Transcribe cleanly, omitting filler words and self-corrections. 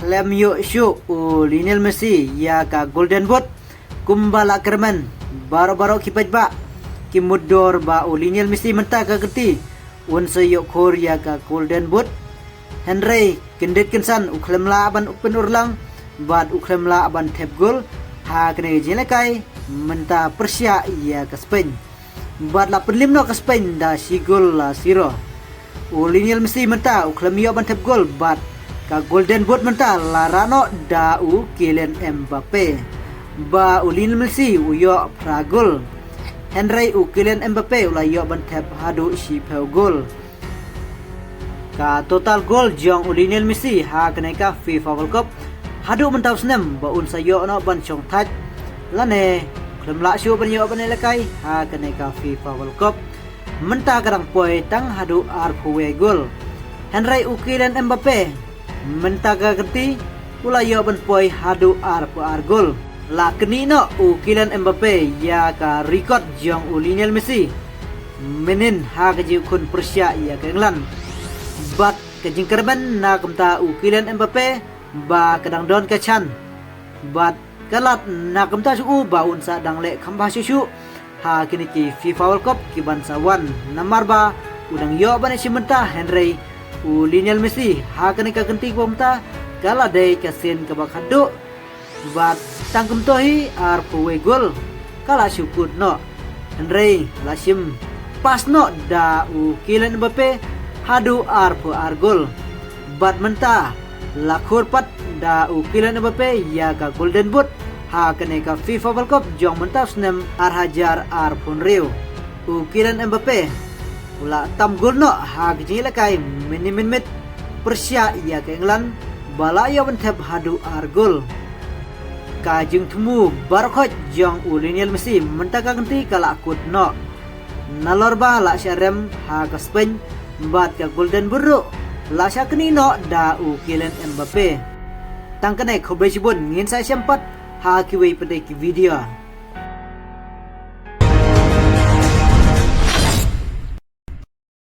klem yuk syuk Lionel Messi ya ka Golden Boot kumbala kerman baro-baro kipaj ba kimudor ba Lionel Messi menta ka geti unsa yuk khor ya ka Golden Boot Henry kendet kensan klem la ban open urlang bad klem la ban tap gol ha kene jelekai menta Persia ya ka Spain bad la penlim no ka Spain da si gol la siro Lionel Messi menta klem yo ban tap gol bad ka Golden Boot menta larano da Kylian Mbappe ba Lionel Messi yo pragol Henry Kylian Mbappe yo ban tap hadu si peu gol ka total gol jong Lionel Messi ha keneka FIFA World Cup hadu mentau senem ba un sayo no ban chong thach lane klem la shu ban yo ban lekai ha keneka FIFA World Cup menta kadang poi tang hadu arpuwe gol Henry Kylian Mbappe mentaga geti ula yo ban poi hadu ar gol la keni no Kylian Mbappe ya ka record jong Lionel Messi menin ha ka ji kun Persia ya ka England bat ka jingkerban na kamta Kylian Mbappe ba kadang don ka chan bat kalat na kamta su ba un sa dang le khamba su ha kini ki FIFA World Cup ki ban sa wan namar ba udang yo ban si menta Henry Lionel Messi ha kani ka genti bomta kala dei kasin ka bakado bat tangkem tohi ar puwe gol kala syukut no Henry lasim pas no da Kylian Mbappe hadu ar gol bat menta lakhor pat da Kylian Mbappe ya ka Golden Boot ha kani ka FIFA World Cup jong menta snem ar hajar ar pun riu Kylian Mbappe ula tam gol no ha gejila kai minit Persia ya ke England bala ya ban tap hadu ar gol ka jing thumu barkhot jong Lionel Messi mentaka ganti kala akut no nalor ba la syarem ha ka Spain bat ka Golden Boot la syakni no da Kylian Mbappe tangkane khobe sibun ngin sa sempat ha kiwi pada ki video